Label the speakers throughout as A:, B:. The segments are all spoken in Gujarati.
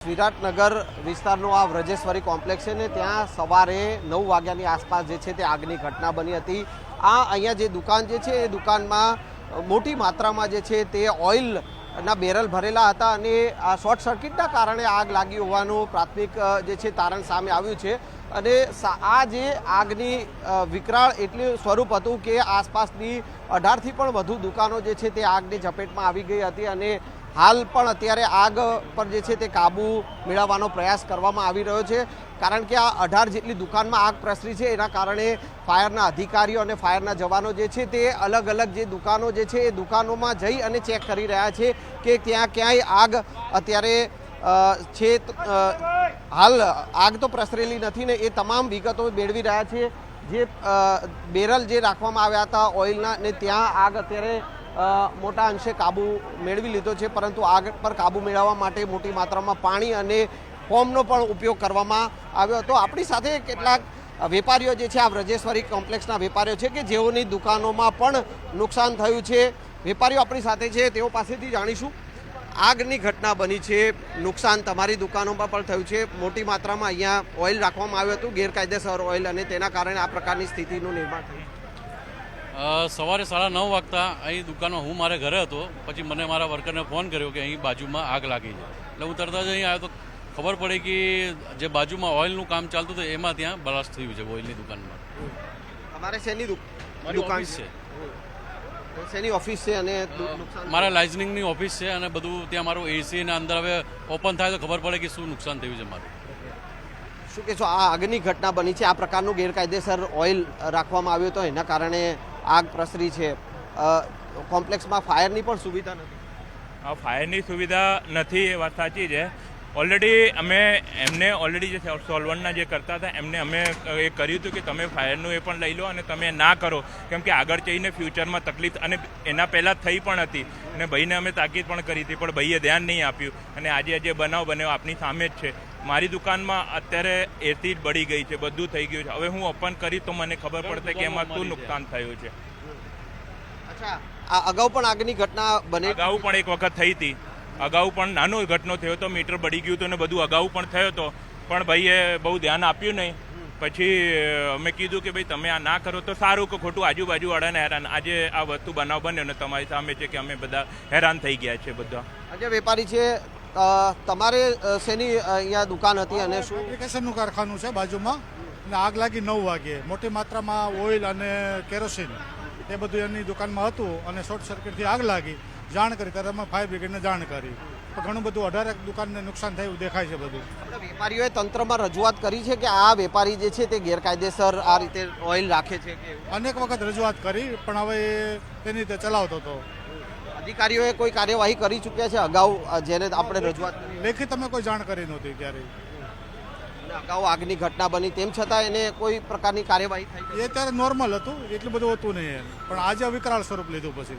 A: વિરાટનગર વિસ્તારનો આ વ્રજેશ્વરી કોમ્પ્લેક્સ છે ને ત્યાં સવારે 9 વાગ્યાની આસપાસ જે છે તે આગની ઘટના બની હતી। આ અહીંયા જે દુકાન જે છે એ દુકાનમાં મોટી માત્રામાં જે છે તે ઓઇલના બેરલ ભરેલા હતા અને આ શોર્ટ સર્કિટના કારણે આગ લાગી હોવાનું પ્રાથમિક જે છે તારણ સામે આવ્યું છે। અને આ જે આગની વિકરાળ એટલું સ્વરૂપ હતું કે આસપાસની 18થી પણ વધુ દુકાનો જે છે તે આગની ઝપેટમાં આવી ગઈ હતી અને હાલ પણ અત્યારે આગ પર જે છે તે કાબુ મેળવવાનો પ્રયાસ કરવામાં આવી રહ્યો છે, કારણ કે આ 18 જેટલી દુકાનમાં આગ પ્રસરી છે। એના કારણે ફાયરના અધિકારીઓ અને ફાયરના જવાનો જે છે તે અલગ અલગ જે દુકાનો જે છે એ દુકાનોમાં જઈ અને ચેક કરી રહ્યા છે કે ત્યાં ક્યાંય આગ અત્યારે છે। હાલ આગ તો પ્રસરેલી નથી ને એ તમામ વિગતો મેળવી રહ્યા છે। જે બેરલ જે રાખવામાં આવ્યા હતા ઓઇલના ને ત્યાં આગ અત્યારે મોટા અંશે કાબુ મેળવી લીધો છે, પરંતુ આગ પર કાબુ મેળવવા માટે મોટી માત્રામાં પાણી અને ફોર્મનો પણ ઉપયોગ કરવામાં આવ્યો હતો। આપણી સાથે કેટલાક વેપારીઓ જે છે આ વ્રજેશ્વરી કોમ્પ્લેક્સના વેપારીઓ છે કે જેઓની દુકાનોમાં પણ નુકસાન થયું છે। વેપારીઓ આપણી સાથે છે, તેઓ પાસેથી જાણીશું આગની ઘટના બની છે, નુકસાન તમારી દુકાનોમાં પણ થયું છે, મોટી માત્રામાં અહીંયા ઓઇલ રાખવામાં આવ્યું હતું ગેરકાયદેસર ઓઇલ અને તેના કારણે આ પ્રકારની સ્થિતિનું નિર્માણ થયું।
B: સવારે 9:30 વાગતા અહીં દુકાનમાં હું મારે ઘરે હતો, પછી મને મારા વર્કરને ફોન કર્યો કે અહીં બાજુમાં આગ લાગી છે, એટલે હું તરત જ અહીં આવ્યો તો ખબર પડી કે જે બાજુમાં ઓઇલનું કામ ચાલતું હતું એમાં ત્યાં બ્લાસ્ટ થયું છે ઓઇલની દુકાનમાં।
A: તમારે શેની
B: દુકાન છે?
A: શેની ઓફિસ છે અને
B: મારા લાઇઝનિંગની ઓફિસ છે અને બધું ત્યાં મારું એસી ને અંદર હવે ઓપન થાય તો ખબર પડે કે શું નુકસાન થયું છે મારું।
A: શું કહેશો, આ આગની ઘટના બની છે, આ પ્રકારનું ગેરકાયદેસર ઓઇલ રાખવામાં આવ્યું તો એના કારણે આગ પ્રસરી છે, કોમ્પ્લેક્સમાં ફાયરની પણ સુવિધા નથી?
C: ફાયરની સુવિધા નથી એ વાત સાચી છે। ઓલરેડી અમે એમને ઓલરેડી જે સોલ્વન્ટના જે કરતા હતા એમને અમે એ કર્યું હતું કે તમે ફાયરનું એ પણ લઈ લો અને તમે ના કરો, કેમ કે આગળ જઈને ફ્યુચરમાં તકલીફ, અને એના પહેલાં થઈ પણ હતી અને ભાઈને અમે તાકીદ પણ કરી હતી પણ ભાઈએ ધ્યાન નહીં આપ્યું અને આજે જે બનાવ બન્યો આપની સામે જ છે। મારી દુકાનમાં અત્યારે એસી બળી ગઈ છે, બધું થઈ ગયું છે, હવે હું ઓપન કરી તો મને ખબર પડશે કે એમાં શું નુકસાન થયું છે।
A: અચ્છા, આ અગાઉ પણ આગની ઘટના બને?
C: અગાઉ પણ એક વખત થઈ હતી, અગાઉ પણ નાનો ઘટનો થયો હતો, મીટર બળી ગયું હતું ને બધું અગાઉ પણ થયો હતો, પણ ભાઈએ બહુ ધ્યાન આપ્યું નહીં। પછી અમે કીધું કે ભાઈ તમે આ ના કરો તો સારું કે ખોટું આજુબાજુવાળાને હેરાન, આજે આ વસ્તુ બનાવ બન્યો ને તમારી સામે છે કે અમે બધા હેરાન થઈ ગયા છે બધા।
A: આજે વેપારી છે, તમારે શેની અહીંયા દુકાન હતી અને શું?
D: ફેબ્રિકેશનનું કારખાનું છે બાજુમાં, અને આગ લાગી 9 વાગ્યે, મોટી માત્રામાં ઓઇલ અને કેરોસીન એ બધું એની દુકાનમાં હતું અને શોર્ટ સર્કિટથી આગ લાગી। જાણ કરી ત્યારે અમે ફાયર બ્રિગેડને જાણ કરી, તો ઘણું બધું 18 દુકાનને નુકસાન થયું દેખાય છે બધું।
A: વેપારીઓએ તંત્રમાં રજૂઆત કરી છે કે આ વેપારી જે છે તે ગેરકાયદેસર આ રીતે ઓઇલ રાખે છે કે?
D: અનેક વખત રજૂઆત કરી પણ હવે તેની રીતે ચલાવતો હતો।
A: અધિકારીઓએ કોઈ કાર્યવાહી કરી ચૂક્યા છે અગાઉ જેને આપણે રજૂઆત કરી?
D: લેખિત અમે કોઈ જાણ કરી નહોતી ક્યારેય।
A: અગાઉ આગની ઘટના બની તેમ છતાં એને કોઈ પ્રકારની કાર્યવાહી થઈ?
D: એ ત્યારે નોર્મલ હતું, એટલું બધું હતું નહીં, પણ આજે વિકરાળ સ્વરૂપ લીધું પછી।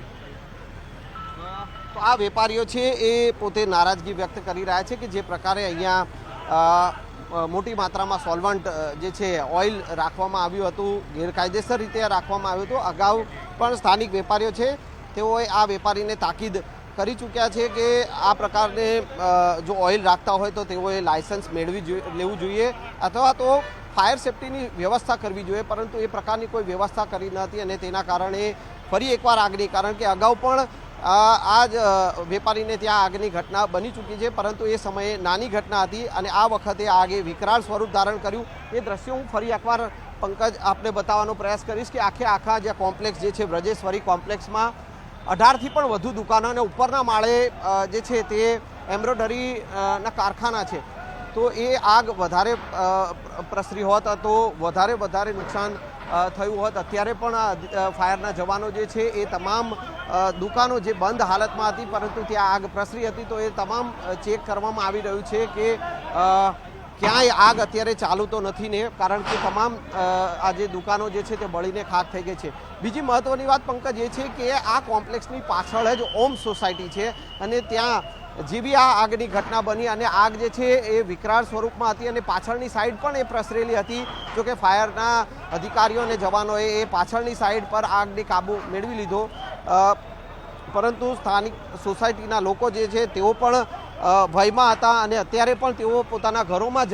A: તો આ વેપારીઓ છે એ પોતે નારાજગી વ્યક્ત કરી રહ્યા છે કે જે પ્રકારે અહીંયા મોટી માત્રામાં સોલ્વન્ટ જે છે ઓઇલ રાખવામાં આવ્યું હતું, ગેરકાયદેસર રીતે રાખવામાં આવ્યું હતું। અગાઉ પણ સ્થાનિક વેપારીઓ છે તેઓએ આ વેપારીને તાકીદ કરી ચૂક્યા છે કે આ પ્રકારને જો ઓઇલ રાખતા હોય તો તેઓએ લાયસન્સ લેવું જોઈએ અથવા તો ફાયર સેફ્ટીની વ્યવસ્થા કરવી જોઈએ, પરંતુ એ પ્રકારની કોઈ વ્યવસ્થા કરી ન હતી અને તેના કારણે ફરી એકવાર આગની, કારણ કે અગાઉ પણ આ જ વેપારીને ત્યાં આગની ઘટના બની ચૂકી છે, પરંતુ એ સમયે નાની ઘટના હતી અને આ વખતે આગે વિકરાળ સ્વરૂપ ધારણ કર્યું। એ દ્રશ્યો હું ફરી એકવાર પંકજ આપને બતાવવાનો પ્રયાસ કરીશ કે આખા જે કોમ્પ્લેક્સ જે છે વ્રજેશ્વરી કોમ્પ્લેક્સમાં 18થી પણ વધુ દુકાનો અને ઉપરના માળે જે છે તે એમ્બ્રોઇડરીના કારખાના છે, તો એ આગ વધારે પ્રસરી હોત તો વધારે નુકસાન થયું હોત। અત્યારે પણ ફાયરના જવાનો જે છે એ તમામ દુકાનો જે બંધ હાલતમાં હતી પરંતુ ત્યાં આગ પ્રસરી હતી, તો એ તમામ ચેક કરવામાં આવી રહ્યું છે કે ક્યાંય આગ અત્યારે ચાલુ તો નથી ને, કારણ કે તમામ આ જે દુકાનો જે છે તે બળીને ખાખ થઈ ગઈ છે। બીજી મહત્વની વાત પંકજ એ છે કે આ કોમ્પ્લેક્સની પાછળ જ ઓમ સોસાયટી છે અને ત્યાં જે બી આ આગની ઘટના બની અને આગ જે છે એ વિકરાળ સ્વરૂપમાં હતી અને પાછળની સાઈડ પણ એ પ્રસરેલી હતી, જોકે ફાયરના અધિકારીઓ અને જવાનોએ એ પાછળની સાઈડ પર આગને કાબુ મેળવી લીધો, પરંતુ સ્થાનિક સોસાયટીના લોકો જે છે તેઓ પણ ભયમાં હતા અને અત્યારે પણ તેઓ પોતાના ઘરોમાં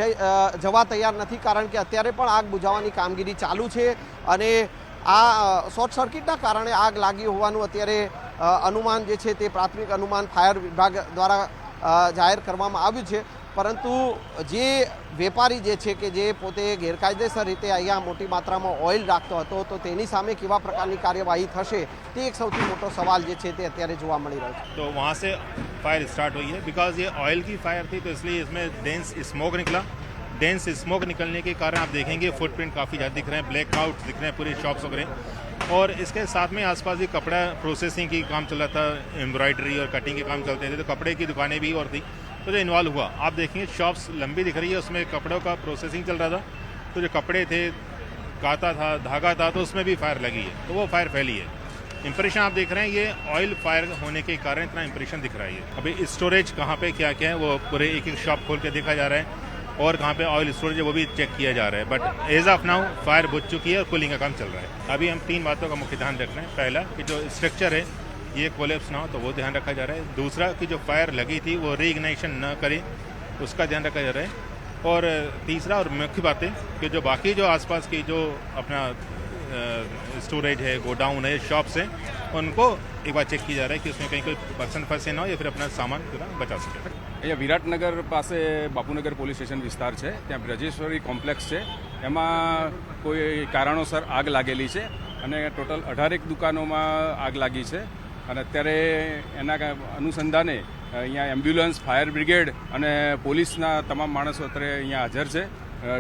A: જવા તૈયાર નથી, કારણ કે અત્યારે પણ આગ બુઝાવવાની કામગીરી ચાલુ છે અને આ શોર્ટ સર્કિટના કારણે આગ લાગી હોવાનું અત્યારે અનુમાન જે છે તે પ્રાથમિક અનુમાન ફાયર વિભાગ દ્વારા જાહેર કરવામાં આવ્યું છે. પરંતુ જે વેપારી જે છે કે જે પોતે ગેરકાયદેસર રીતે અહીંયા મોટી માત્રામાં ઓઇલ રાખતો હતો તો તેની સામે કેવા પ્રકારની કાર્યવાહી થશે તે એક સૌથી મોટો સવાલ જે છે તે અત્યારે જોવા મળી રહ્યો છે.
E: तो वहाँ से फायर स्टार्ट हुई है बिकॉज ये ऑयल की फायर थी, तो इसलिए इसमें डेंस स्मोक निकला. डेंस स्मोक निकलने के कारण आप देखेंगे फुटप्रिंट काफ़ी ज़्यादा दिख रहे हैं, ब्लैक आउट दिख रहे हैं पूरे शॉप्स वगैरह. और इसके साथ में आसपास भी कपड़ा प्रोसेसिंग की काम चल रहा था, एम्ब्रॉयडरी और कटिंग के काम चलते थे, तो कपड़े की दुकानें भी और थी, तो जो इन्वॉल्व हुआ आप देखेंगे शॉप्स लंबी दिख रही है, उसमें कपड़ों का प्रोसेसिंग चल रहा था, तो जो कपड़े थे, काता था, धागा था, तो उसमें भी फायर लगी है, तो वो फायर फैली है. इंप्रेशन आप देख रहे हैं, ये ऑयल फायर होने के कारण इतना इंप्रेशन दिख रहा है. अभी स्टोरेज कहाँ पे क्या क्या है वो पूरे एक एक शॉप खोल के देखा जा रहा है और कहाँ पे ऑयल स्टोरेज है वो भी चेक किया जा रहा है. But as of now fire बुझ चुकी है और कूलिंग का काम चल रहा है. अभी हम 3 बातों का मुख्य ध्यान रखना है. पहला कि जो स्ट्रक्चर है ये कोलेप्स ना हो, तो वो ध्यान रखा जा रहा है. दूसरा कि जो फायर लगी थी वो रीइग्नाइशन न करे, उसका ध्यान रखा जा रहा है. और तीसरा और मुख्य बात है कि जो बाकी जो आसपास की जो अपना स्टोरेज है, गोडाउन है, शॉप्स हैं, उनको एक बार चेक किया जा रहा है कि उसमें कहीं कोई पर्सन फंसे ना हो या फिर अपना सामान पूरा बचा सके.
F: અહીંયા વિરાટનગર પાસે બાપુનગર પોલીસ સ્ટેશન વિસ્તાર છે, ત્યાં બ્રજેશ્વરી કોમ્પ્લેક્સ છે, એમાં કોઈ કારણોસર આગ લાગેલી છે અને ટોટલ 18 દુકાનોમાં આગ લાગી છે અને અત્યારે એના અનુસંધાને અહીંયા એમ્બ્યુલન્સ, ફાયર બ્રિગેડ અને પોલીસના તમામ માણસો અત્યારે અહીંયા હાજર છે.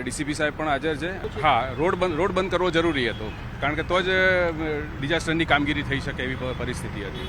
F: ડીસીપી સાહેબ પણ હાજર છે. હા, રોડ બંધ કરવો જરૂરી હતો, કારણ કે તો જ ડિઝાસ્ટરની કામગીરી થઈ શકે એવી પરિસ્થિતિ હતી.